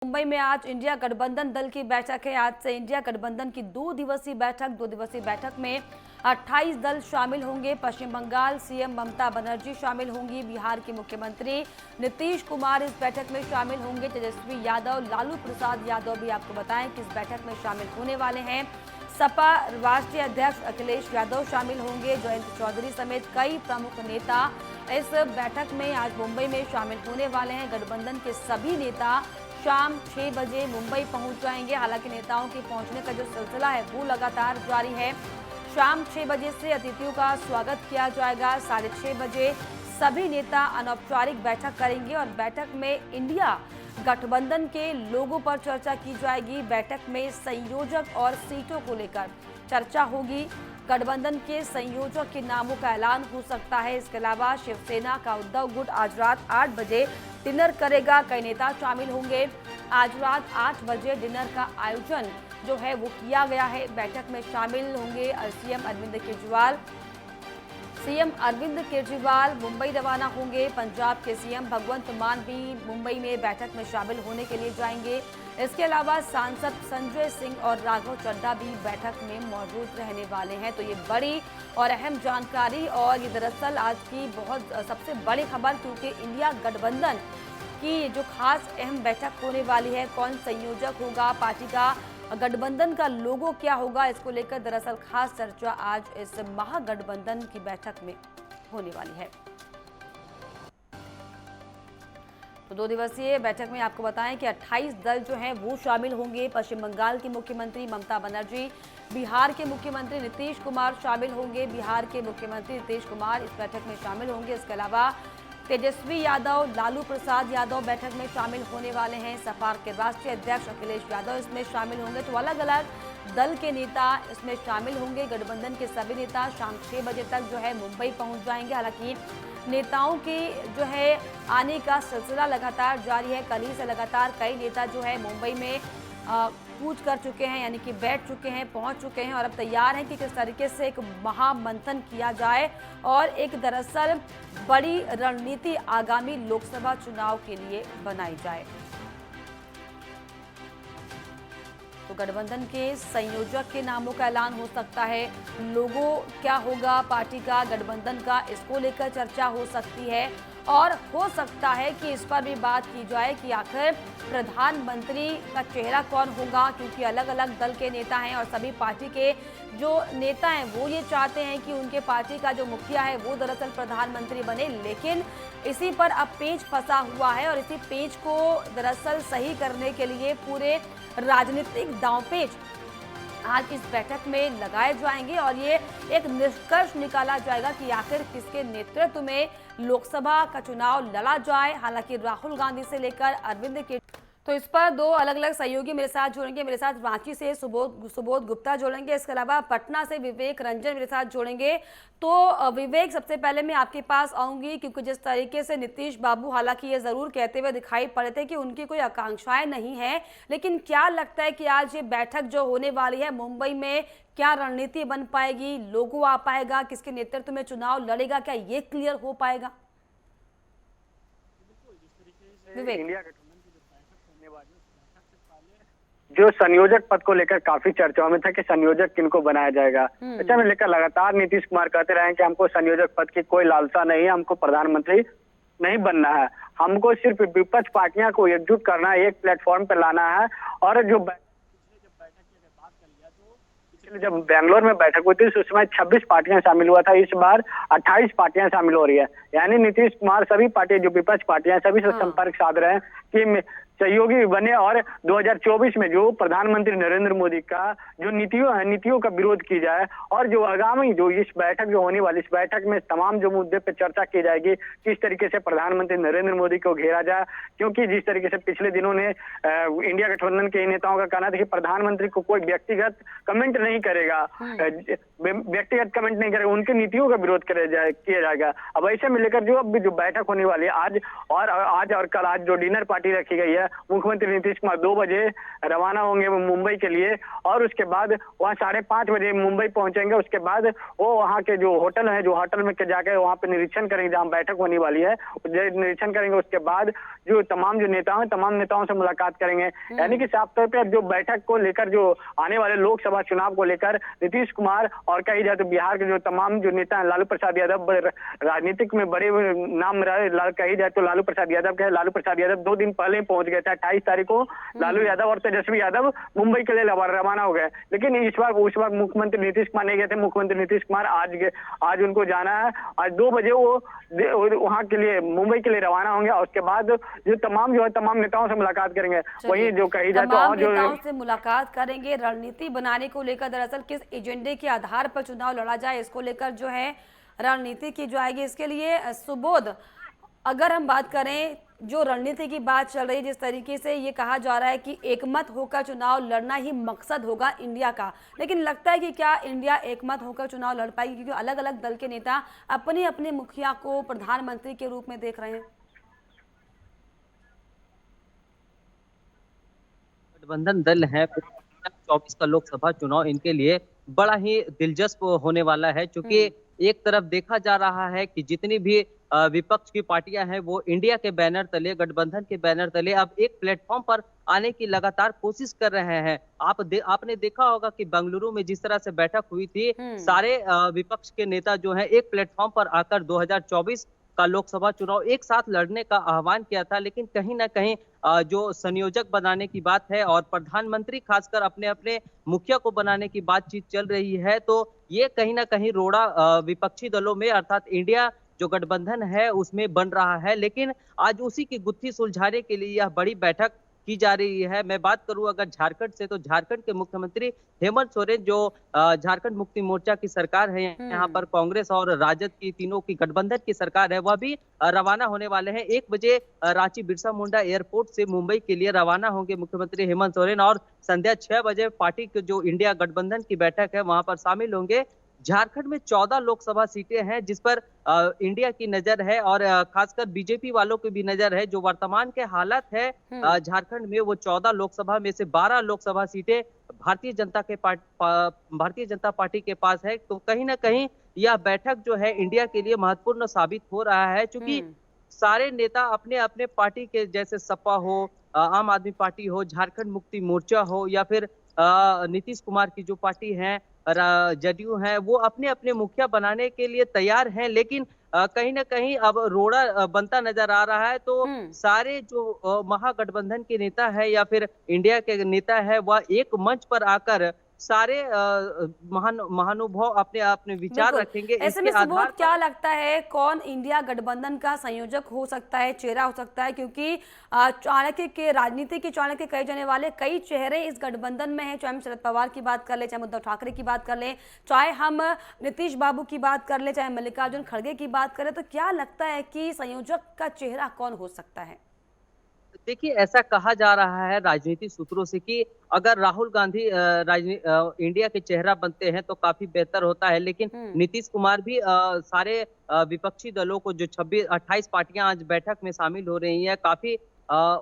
मुंबई में आज इंडिया गठबंधन दल की बैठक है। आज से इंडिया गठबंधन की 2 दिवसीय बैठक में 28 दल शामिल होंगे। पश्चिम बंगाल सीएम ममता बनर्जी शामिल होंगी। बिहार के मुख्यमंत्री नीतीश कुमार इस बैठक में शामिल होंगे। तेजस्वी यादव, लालू प्रसाद यादव भी आपको बताएं कि इस बैठक में शामिल होने वाले हैं। सपा राष्ट्रीय अध्यक्ष अखिलेश यादव शामिल होंगे। जयंत चौधरी समेत कई प्रमुख नेता इस बैठक में आज मुंबई में शामिल होने वाले हैं। गठबंधन के सभी नेता शाम 6 बजे मुंबई पहुंच जाएंगे। हालांकि नेताओं के पहुंचने का जो सिलसिला है वो लगातार जारी है। शाम 6 बजे से अतिथियों का स्वागत किया जाएगा। 6:30 बजे सभी नेता अनौपचारिक बैठक करेंगे और बैठक में इंडिया गठबंधन के लोगों पर चर्चा की जाएगी। बैठक में संयोजक और सीटों को लेकर चर्चा होगी। गठबंधन के संयोजक के नामों का ऐलान हो सकता है। इसके अलावा शिवसेना का उद्धव गुट आज रात 8 बजे डिनर करेगा। कई नेता शामिल होंगे। आज रात 8 बजे डिनर का आयोजन जो है वो किया गया है। बैठक में शामिल होंगे सीएम अरविंद केजरीवाल मुंबई रवाना होंगे। पंजाब के सीएम भगवंत मान भी मुंबई में बैठक में शामिल होने के लिए जाएंगे। इसके अलावा सांसद संजय सिंह और राघव चड्ढा भी बैठक में मौजूद रहने वाले हैं। तो ये बड़ी और अहम जानकारी और ये दरअसल आज की बहुत सबसे बड़ी खबर, क्योंकि इंडिया गठबंधन की जो खास अहम बैठक होने वाली है, कौन संयोजक होगा, पार्टी का गठबंधन का लोगो क्या होगा, इसको लेकर दरअसल खास चर्चा आज इस महागठबंधन की बैठक में होने वाली है। तो 2 दिवसीय बैठक में आपको बताएं कि 28 दल जो हैं वो शामिल होंगे। पश्चिम बंगाल की मुख्यमंत्री ममता बनर्जी, बिहार के मुख्यमंत्री नीतीश कुमार शामिल होंगे। बिहार के मुख्यमंत्री नीतीश कुमार इस बैठक में शामिल होंगे। इसके अलावा तेजस्वी यादव, लालू प्रसाद यादव बैठक में शामिल होने वाले हैं। सपा के राष्ट्रीय अध्यक्ष अखिलेश यादव इसमें शामिल होंगे। तो अलग अलग दल के नेता इसमें शामिल होंगे। गठबंधन के सभी नेता शाम 6 बजे तक जो है मुंबई पहुंच जाएंगे। हालांकि नेताओं के जो है आने का सिलसिला लगातार जारी है। कल ही से लगातार कई नेता जो है मुंबई में कूच कर चुके हैं, यानी कि बैठ चुके हैं, पहुंच चुके हैं और अब तैयार हैं कि किस तरीके से एक महामंथन किया जाए और एक दरअसल बड़ी रणनीति आगामी लोकसभा चुनाव के लिए बनाई जाए। तो गठबंधन के संयोजक के नामों का ऐलान हो सकता है। लोगो क्या होगा पार्टी का, गठबंधन का, इसको लेकर चर्चा हो सकती है और हो सकता है कि इस पर भी बात की जाए कि आखिर प्रधानमंत्री का चेहरा कौन होगा, क्योंकि अलग अलग दल के नेता हैं और सभी पार्टी के जो नेता हैं वो ये चाहते हैं कि उनके पार्टी का जो मुखिया है वो दरअसल प्रधानमंत्री बने। लेकिन इसी पर अब पेंच फंसा हुआ है और इसी पेंच को दरअसल सही करने के लिए पूरे राजनीतिक दांवपेच आज इस बैठक में लगाए जाएंगे और ये एक निष्कर्ष निकाला जाएगा कि आखिर किसके नेतृत्व में लोकसभा का चुनाव लड़ा जाए। हालांकि राहुल गांधी से लेकर अरविंद के तो इस पर 2 अलग अलग सहयोगी मेरे साथ जुड़ेंगे। मेरे साथ रांची से सुबोध गुप्ता जुड़ेंगे। इसके अलावा पटना से विवेक रंजन मेरे साथ जुड़ेंगे। तो विवेक, सबसे पहले मैं आपके पास आऊंगी, क्योंकि जिस तरीके से नीतीश बाबू हालांकि ये जरूर कहते हुए दिखाई पड़े थे कि उनकी कोई आकांक्षाएं नहीं है, लेकिन क्या लगता है कि आज ये बैठक जो होने वाली है मुंबई में, क्या रणनीति बन पाएगी, लोगो आ पाएगा, किसके नेतृत्व में चुनाव लड़ेगा, क्या ये क्लियर हो पाएगा? विवेक, जो संयोजक पद को लेकर काफी चर्चाओं में था कि संयोजक किनको बनाया जाएगा। चर्चा में लेकर लगातार नीतीश कुमार कहते रहे कि हमको संयोजक पद की कोई लालसा नहीं है, हमको प्रधानमंत्री नहीं बनना है, हमको सिर्फ विपक्ष पार्टियां को एकजुट करना है, एक प्लेटफॉर्म पर लाना है। और जो जब बेंगलोर में बैठक हुई थी उस समय 26 पार्टियां शामिल हुआ था, इस बार 28 पार्टियां शामिल हो रही है। यानी नीतीश कुमार सभी पार्टी जो विपक्ष पार्टियां सभी से संपर्क साध रहे हैं कि सहयोगी बने और 2024 में जो प्रधानमंत्री नरेंद्र मोदी का जो नीतियों का विरोध की जाए और जो आगामी जो इस बैठक जो होने वाली, इस बैठक में तमाम जो मुद्दे पे चर्चा की जाएगी, किस तरीके से प्रधानमंत्री नरेंद्र मोदी को घेरा जाए। क्योंकि जिस तरीके से पिछले दिनों ने इंडिया गठबंधन के नेताओं का कहना था कि प्रधानमंत्री को कोई व्यक्तिगत कमेंट नहीं करेगा, व्यक्तिगत कमेंट नहीं करेगा, उनकी नीतियों का विरोध किया जाएगा। अब ऐसे में लेकर जो अब जो बैठक होने वाली है आज और कल, आज जो डिनर पार्टी रखी गई है मुख्यमंत्री नीतीश कुमार 2 बजे रवाना होंगे वो मुंबई के लिए, और उसके बाद वहाँ 5:30 बजे मुंबई पहुंचेंगे। उसके बाद वो वहाँ के जो होटल है, जो होटल में जाकर वहाँ पे निरीक्षण करेंगे, जहाँ बैठक होने वाली है, निरीक्षण करेंगे। उसके बाद जो तमाम जो नेता हैं, तमाम नेताओं से मुलाकात करेंगे। यानी कि साफ तौर पर जो बैठक को लेकर, जो आने वाले लोकसभा चुनाव को लेकर नीतीश कुमार और कही जाए तो बिहार के जो तमाम जो नेता हैं, लालू प्रसाद यादव राजनीतिक में बड़े नाम कही जाए तो लालू प्रसाद यादव 2 दिन पहले पहुंच गए थे। 28 तारीख को लालू यादव और तेजस्वी यादव मुंबई के लिए रवाना हो गए। लेकिन उस बार मुख्यमंत्री नीतीश कुमार नहीं गए थे। मुख्यमंत्री नीतीश कुमार आज उनको जाना है। आज 2 बजे वो वहां के लिए मुंबई के लिए रवाना होंगे, और उसके बाद जो तमाम नेताओं से मुलाकात करेंगे। वही जो कही जाए तो तमाम नेताओं से मुलाकात करेंगे। रणनीति बनाने को लेकर दरअसल किस एजेंडे के आधार पर चुनाव लड़ा जाए, इसको लेकर जो है रणनीति की जाएगी। इसके लिए सुबोध, अगर हम बात करें, जो रणनीति की बात चल रही है, जिस तरीके से ये कहा जा रहा है कि एकमत होकर चुनाव लड़ना ही मकसद होगा इंडिया का, लेकिन लगता है कि क्या इंडिया एकमत होकर चुनाव लड़ पाएगी? क्योंकि अलग अलग दल के नेता अपने अपने मुखिया को प्रधानमंत्री के रूप में देख रहे हैं। गठबंधन दल है, 2024 का लोकसभा चुनाव इनके लिए बड़ा ही दिलचस्प होने वाला है, क्योंकि एक तरफ देखा जा रहा है कि जितनी भी विपक्ष की पार्टियां हैं वो इंडिया के बैनर तले, गठबंधन के बैनर तले अब एक प्लेटफॉर्म पर आने की लगातार कोशिश कर रहे हैं। आपने देखा होगा कि बेंगलुरु में जिस तरह से बैठक हुई थी, सारे विपक्ष के नेता जो हैं एक प्लेटफॉर्म पर आकर 2024 का लोकसभा चुनाव एक साथ लड़ने का आह्वान किया था। लेकिन कहीं ना कहीं जो संयोजक बनाने की बात है और प्रधानमंत्री खासकर अपने अपने मुखिया को बनाने की बातचीत चल रही है, तो ये कहीं ना कहीं रोड़ा विपक्षी दलों में अर्थात इंडिया जो गठबंधन है उसमें बन रहा है। लेकिन आज उसी की गुत्थी सुलझाने के लिए यह बड़ी बैठक की जा रही है। मैं बात करूं अगर झारखंड से, तो झारखंड के मुख्यमंत्री हेमंत सोरेन, जो झारखंड मुक्ति मोर्चा की सरकार है, यहाँ पर कांग्रेस और राजद की तीनों की गठबंधन की सरकार है, वह भी रवाना होने वाले हैं। 1 बजे रांची बिरसा मुंडा एयरपोर्ट से मुंबई के लिए रवाना होंगे मुख्यमंत्री हेमंत सोरेन, और संध्या 6 बजे पार्टी की जो इंडिया गठबंधन की बैठक है वहां पर शामिल होंगे। झारखंड में 14 लोकसभा सीटें हैं जिस पर इंडिया की नजर है, और खासकर बीजेपी वालों की भी नजर है। जो वर्तमान के हालात है झारखंड में, वो 14 लोकसभा में से 12 लोकसभा सीटें भारतीय जनता पार्टी के पास है। तो कहीं ना कहीं यह बैठक जो है इंडिया के लिए महत्वपूर्ण साबित हो रहा है, क्योंकि सारे नेता अपने अपने पार्टी के, जैसे सपा हो, आम आदमी पार्टी हो, झारखंड मुक्ति मोर्चा हो, या फिर नीतीश कुमार की जो पार्टी है जदयू है, वो अपने अपने मुखिया बनाने के लिए तैयार हैं। लेकिन कहीं ना कहीं अब रोड़ा बनता नजर आ रहा है। तो सारे जो महागठबंधन के नेता है या फिर इंडिया के नेता है, वह एक मंच पर आकर सारे महानुभाव अपने अपने विचार रखेंगे। ऐसे में सुबोध, क्या लगता है कौन इंडिया गठबंधन का संयोजक हो सकता है, चेहरा हो सकता है? क्योंकि चाणक्य के राजनीति के चाणक्य कहे जाने वाले कई चेहरे इस गठबंधन में हैं। चाहे हम शरद पवार की बात कर ले, चाहे उद्धव ठाकरे की बात कर ले, चाहे हम नीतीश बाबू की बात कर ले, चाहे मल्लिकार्जुन खड़गे की बात करें, तो क्या लगता है कि संयोजक का चेहरा कौन हो सकता है? देखिए, ऐसा कहा जा रहा है राजनीतिक सूत्रों से कि अगर राहुल गांधी इंडिया के चेहरा बनते हैं तो काफी बेहतर होता है। लेकिन नीतीश कुमार भी सारे विपक्षी दलों को, जो 28 पार्टियां आज बैठक में शामिल हो रही हैं, काफी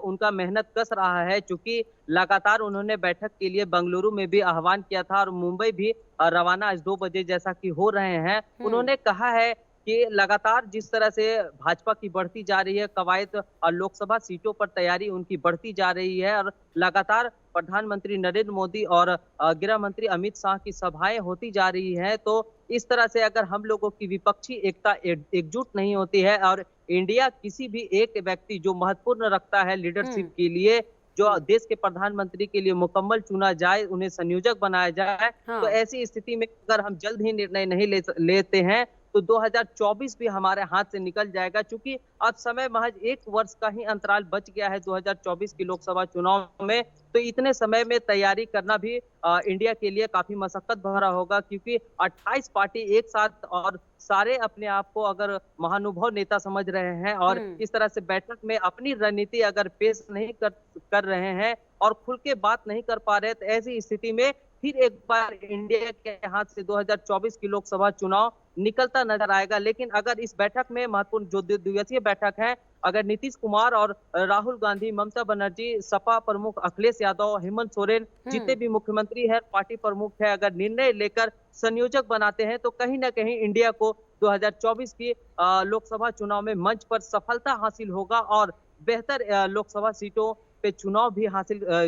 उनका मेहनत कस रहा है। चूंकि लगातार उन्होंने बैठक के लिए बेंगलुरु में भी आह्वान किया था और मुंबई भी रवाना आज 2 बजे जैसा कि हो रहे हैं। उन्होंने कहा है कि लगातार जिस तरह से भाजपा की बढ़ती जा रही है कवायद और लोकसभा सीटों पर तैयारी उनकी बढ़ती जा रही है, और लगातार प्रधानमंत्री नरेंद्र मोदी और गृह मंत्री अमित शाह की सभाएं होती जा रही हैं, तो इस तरह से अगर हम लोगों की विपक्षी एकता एकजुट नहीं होती है और इंडिया किसी भी एक व्यक्ति जो महत्वपूर्ण रखता है लीडरशिप के लिए, जो देश के प्रधानमंत्री के लिए मुकम्मल चुना जाए, उन्हें संयोजक बनाया जाए, तो ऐसी स्थिति में अगर हम जल्द ही निर्णय नहीं लेते हैं तो 2024 भी हमारे हाथ से निकल जाएगा। क्योंकि अब समय महज 1 वर्ष का ही अंतराल बच गया है 2024 की लोकसभा चुनाव में, तो इतने समय में तैयारी करना भी इंडिया के लिए काफी मशक्कत भरा होगा। क्योंकि 28 पार्टी एक साथ और सारे अपने आप को अगर महानुभाव नेता समझ रहे हैं और इस तरह से बैठक में अपनी रणनीति अगर पेश नहीं कर रहे हैं और खुल के बात नहीं कर पा रहे, तो ऐसी स्थिति में फिर एक बार इंडिया के हाथ से 2024 की लोकसभा चुनाव निकलता नजर आएगा। लेकिन अगर इस बैठक में महत्वपूर्ण जो दिवसीय बैठक है, अगर नीतीश कुमार और राहुल गांधी, ममता बनर्जी, सपा प्रमुख अखिलेश यादव, हेमंत सोरेन, जितने भी मुख्यमंत्री हैं, पार्टी प्रमुख है, अगर निर्णय लेकर संयोजक बनाते हैं तो कहीं ना कहीं इंडिया को 2024 की लोकसभा चुनाव में मंच पर सफलता हासिल होगा और बेहतर लोकसभा सीटों पे चुनाव भी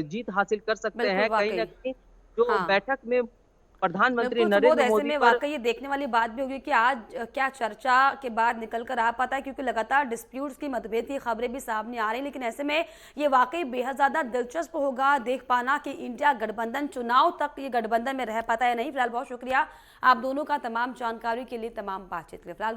जीत हासिल कर सकते बिल्कुल, हैं। कहीं ना वाकई। कहीं जो हाँ, बैठक में प्रधानमंत्री बिल्कुल सुबोध, नरेंद्र ऐसे मोदी में पर वाकई ये देखने वाली बात भी होगी कि आज क्या चर्चा के बाद निकल कर आ पाता है, क्योंकि लगातार डिस्प्यूट्स की, मतभेद की खबरें भी सामने आ रही, लेकिन ऐसे में ये वाकई बेहद ज्यादा दिलचस्प होगा देख पाना कि इंडिया गठबंधन चुनाव तक ये गठबंधन में रह पाता है नहीं। फिलहाल बहुत शुक्रिया आप दोनों का तमाम जानकारी के लिए, तमाम बातचीत के लिए। फिलहाल